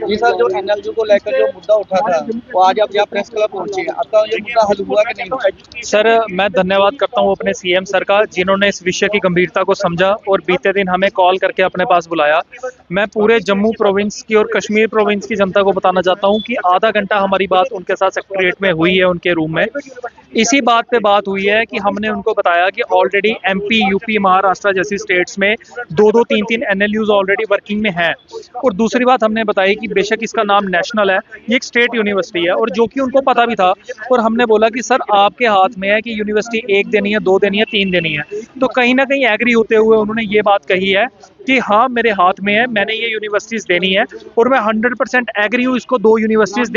जी sir, जो NLU को लेकर जो मुद्दा उठा था, वो आज आप यहाँ प्रेस क्लब पहुंचे हैं। आपका ये मुद्दा हल हुआ कि नहीं हुआ? सर, मैं धन्यवाद करता हूँ अपने सीएम सर का, जिन्होंने इस विषय की गंभीरता को समझा और बीते दिन हमें कॉल करके अपने पास बुलाया। मैं पूरे जम्मू प्रोविंस की और कश्मीर प्रोविंस की जनता को बताना चाहता हूँ कि आधा घंटा हमारी बात उनके साथ सेक्रेटरीट में हुई है, उनके रूम में। इसी बात पे बात हुई है कि हमने उनको बताया कि ऑलरेडी एमपी, यूपी, महाराष्ट्र जैसी स्टेट्स में 2-2, 3-3 एनएलयूज ऑलरेडी वर्किंग में हैं। और दूसरी बात हमने बताई कि बेशक इसका नाम नेशनल है, ये एक स्टेट यूनिवर्सिटी है, और जो कि उनको पता भी था। और हमने बोला कि सर, आपके हाथ में है कि यूनिवर्सिटी 1 देनी है, 2 देनी है, 3 देनी है। तो कहीं ना कहीं एग्री होते हुए उन्होंने ये बात कही है कि हाँ, मेरे हाथ में है, मैंने ये यूनिवर्सिटीज देनी है, और मैं 100% एग्री हूँ इसको 2 यूनिवर्सिटीज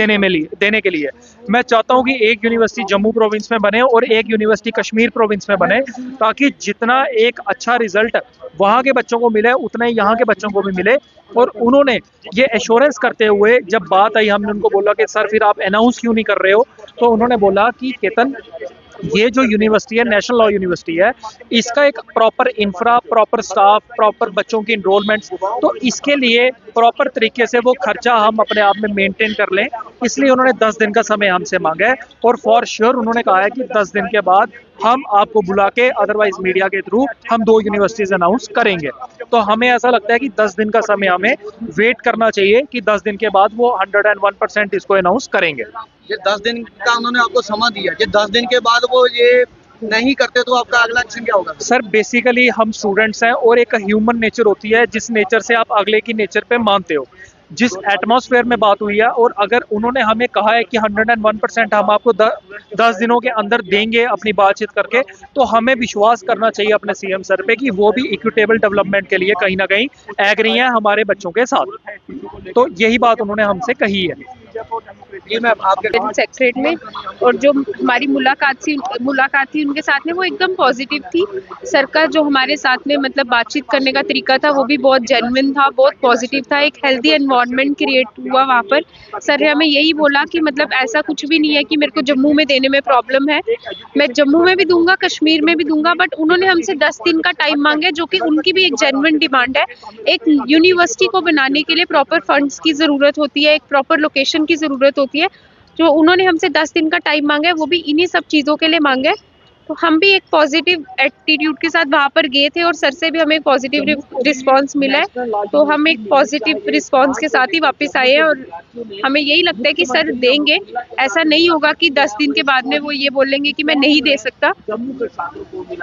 देने के लिए। मैं चाहता हूँ कि एक यूनिवर्सिटी जम्मू प्रोविंस में बने और एक यूनिवर्सिटी कश्मीर प्रोविंस में बने, ताकि जितना एक अच्छा रिजल्ट वहाँ के बच्चों को मिले, उतना ही यहाँ के बच्चों को भी मिले। और उन्होंने ये एश्योरेंस करते हुए, जब बात आई, हमने उनको बोला कि सर फिर आप अनाउंस क्यों नहीं कर रहे हो, तो उन्होंने बोला कि केतन, ये जो यूनिवर्सिटी है नेशनल लॉ यूनिवर्सिटी है, इसका एक proper infra, proper staff, proper बच्चों की इनरोलमेंट्स, तो इसके लिए प्रॉपर तरीके से वो खर्चा हम अपने आप में मेंटेन कर लें, इसलिए उन्होंने 10 दिन का समय हमसे मांगा है। और फॉर श्योर उन्होंने कहा है कि 10 दिन के बाद हम आपको बुला के, अदरवाइज मीडिया के थ्रू, हम 2 यूनिवर्सिटीज अनाउंस करेंगे। तो हमें ऐसा लगता है कि 10 दिन का समय हमें वेट करना चाहिए कि 10 दिन के बाद वो 101% इसको अनाउंस करेंगे। ये 10 दिन का उन्होंने आपको समय दिया, ये 10 दिन के बाद वो ये नहीं करते तो आपका अगला एक्शन क्या होगा? सर, बेसिकली हम स्टूडेंट्स हैं, और एक ह्यूमन नेचर होती है, जिस नेचर से आप अगले की नेचर पे मानते हो। जिस एटमॉस्फेयर में बात हुई है, और अगर उन्होंने हमें कहा है कि 101% हम आपको 10 दिनों के अंदर देंगे अपनी बातचीत करके, तो हमें विश्वास करना चाहिए अपने सीएम सर पे कि वो भी इक्विटेबल डेवलपमेंट के लिए कहीं ना कहीं एग्री हैं हमारे बच्चों के साथ। तो यही बात उन्होंने हमसे कही है। जी मैम, आपके सेक्रेटरीट में, और जो हमारी मुलाकात थी उनके साथ में, वो एकदम पॉजिटिव थी। सर का जो हमारे साथ में मतलब बातचीत करने का तरीका था, वो भी बहुत जेन्युइन था, बहुत पॉजिटिव था। एक हेल्दी एनवायरनमेंट क्रिएट हुआ वहाँ पर। सर ने हमें यही बोला कि मतलब ऐसा कुछ भी नहीं है कि मेरे को जम्मू में देने में प्रॉब्लम है, मैं जम्मू में भी दूंगा, कश्मीर में भी दूंगा, बट उन्होंने हमसे 10 दिन का टाइम मांगा, जो कि उनकी भी एक जेन्युइन डिमांड है। एक यूनिवर्सिटी को बनाने के लिए प्रॉपर फंड्स की जरूरत होती है, एक प्रॉपर लोकेशन की जरूरत होती है, जो उन्होंने हमसे 10 दिन का टाइम मांगा है, वो भी इन्हीं सब चीज़ों के लिए मांगा है। तो हम भी एक पॉजिटिव एटीट्यूड के साथ वहाँ पर गए थे, और सर से भी हमें एक पॉजिटिव रिस्पांस मिला है। तो हम एक पॉजिटिव रिस्पांस के साथ ही वापस आए हैं, और हमें यही लगता है कि सर देंगे। ऐसा नहीं होगा कि 10 दिन के बाद में वो ये बोलेंगे कि मैं नहीं दे सकता।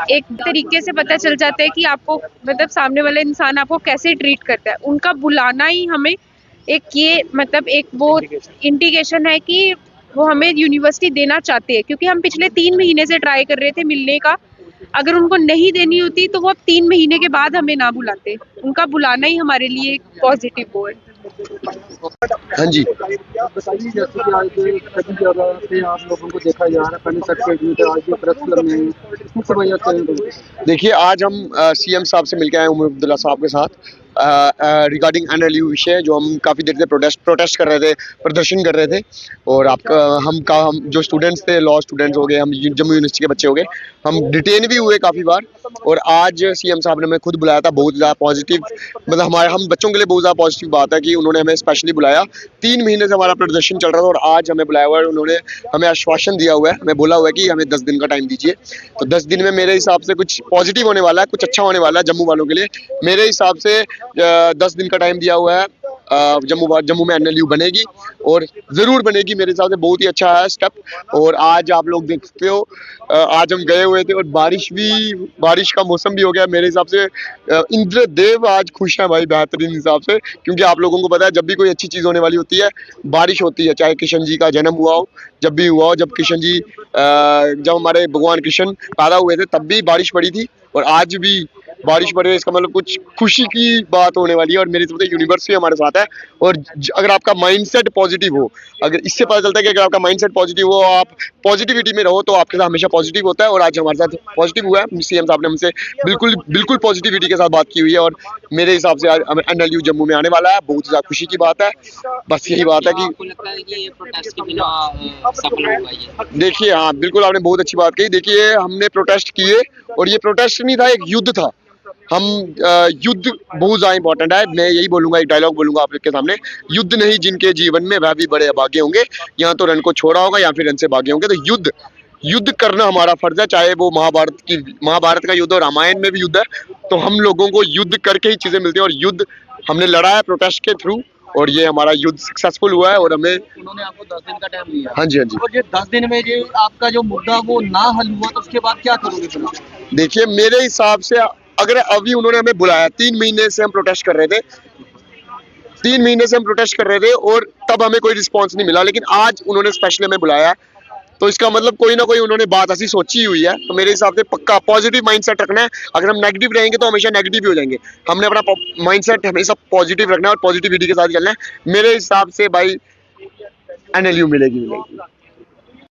एक तरीके से पता चल जाता है कि आपको मतलब सामने वाला इंसान आपको कैसे ट्रीट करता है। उनका बुलाना ही हमें एक ये मतलब एक वो इंडिकेशन है कि वो हमें यूनिवर्सिटी देना चाहते हैं, क्योंकि हम पिछले 3 महीने से ट्राई कर रहे थे मिलने का। अगर उनको नहीं देनी होती तो वो अब 3 महीने के बाद हमें ना बुलाते। उनका बुलाना ही हमारे लिए एक पॉजिटिव वो है। हाँ जी, बताइए, जैसे कि आज कई जगह पे आप लोगों को देखा जा रहा है, पहले सेक्रेटरी थे, आज ये प्रेस क्लब में कुछ वजह से। देखिए आज हम सीएम साहब से मिलके आए उमर अब्दुल्ला साहब के साथ रिगार्डिंग एनएलयू विषय, जो हम काफ़ी देर से प्रोटेस्ट कर रहे थे, प्रदर्शन कर रहे थे। और हम जो स्टूडेंट्स थे, लॉ स्टूडेंट्स हो गए, हम जम्मू यूनिवर्सिटी के बच्चे हो गए, हम डिटेन भी हुए काफ़ी बार। और आज सीएम साहब ने हमें खुद बुलाया था, बहुत ज़्यादा पॉजिटिव, मतलब हम बच्चों के लिए बहुत ज़्यादा पॉजिटिव बात है कि उन्होंने हमें स्पेशली बुलाया। 3 महीने से हमारा प्रदर्शन चल रहा था, और आज हमें बुलाया हुआ है। उन्होंने हमें आश्वासन दिया हुआ है, हमें बोला हुआ है कि हमें 10 दिन का टाइम दीजिए। तो 10 दिन में मेरे हिसाब से कुछ पॉजिटिव होने वाला है, कुछ अच्छा होने वाला है जम्मू वालों के लिए। मेरे हिसाब से 10 दिन का टाइम दिया हुआ है। जम्मू में एनएलयू बनेगी, और ज़रूर बनेगी। मेरे हिसाब से बहुत ही अच्छा है स्टेप। और आज आप लोग देख सकते हो, आज हम गए हुए थे, और बारिश का मौसम भी हो गया। मेरे हिसाब से इंद्रदेव आज खुश है भाई, बेहतरीन हिसाब से, क्योंकि आप लोगों को पता है जब भी कोई अच्छी चीज़ होने वाली होती है, बारिश होती है। चाहे कृष्ण जी का जन्म हुआ हो, जब भी हुआ हो, जब कृष्ण जी जब हमारे भगवान कृष्ण पैदा हुए थे, तब भी बारिश पड़ी थी, और आज भी बारिश पड़ रही है। इसका मतलब कुछ खुशी की बात होने वाली है। और मेरे हिसाब से यूनिवर्स भी हमारे साथ है। और अगर आपका माइंडसेट पॉजिटिव हो, अगर इससे पता चलता है कि अगर आपका माइंडसेट पॉजिटिव हो, आप पॉजिटिविटी में रहो, तो आपके साथ हमेशा पॉजिटिव होता है। और आज हमारे साथ पॉजिटिव हुआ है। सीएम साहब ने हमसे बिल्कुल पॉजिटिविटी के साथ बात की हुई है। और मेरे हिसाब से आज एनएलयू जम्मू में आने वाला है, बहुत ज़्यादा खुशी की बात है। बस यही बात है कि देखिए, हाँ बिल्कुल, आपने बहुत अच्छी बात कही। देखिए, हमने प्रोटेस्ट किए, और ये प्रोटेस्ट नहीं था, एक युद्ध था। हम युद्ध बहुत ज़्यादा इंपॉर्टेंट है। मैं यही बोलूंगा, एक डायलॉग बोलूंगा आपके सामने, युद्ध नहीं जिनके जीवन में वह भी बड़े अभागे होंगे, यहाँ तो रण को छोड़ा होगा या फिर रण से भागे होंगे। तो युद्ध करना हमारा फर्ज है, चाहे वो महाभारत का युद्ध और रामायण में भी युद्ध है। तो हम लोगों को युद्ध करके ही चीजें मिलती हैं, और युद्ध हमने लड़ा है प्रोटेस्ट के थ्रू, और ये हमारा युद्ध सक्सेसफुल हुआ है। और हमें उन्होंने आपको 10 दिन का टाइम दिया। हाँ जी, हाँ जी। और ये 10 दिन में ये आपका जो मुद्दा वो ना हल हुआ तो उसके बाद क्या करोगे फिर? देखिए, मेरे हिसाब से अगर अभी उन्होंने हमें बुलाया, 3 महीने से हम प्रोटेस्ट कर रहे थे, 3 महीने से हम प्रोटेस्ट कर रहे थे और तब हमें कोई रिस्पांस नहीं मिला, लेकिन आज उन्होंने स्पेशली हमें बुलाया, तो इसका मतलब कोई ना कोई उन्होंने बात ऐसी सोची हुई है। तो मेरे हिसाब से पक्का पॉजिटिव माइंडसेट रखना है। अगर हम नेगेटिव रहेंगे तो हमेशा नेगेटिव ही हो जाएंगे। हमने अपना माइंडसेट हमेशा पॉजिटिव रखना है और पॉजिटिविटी के साथ चलना है। मेरे हिसाब से भाई NLU मिलेगी।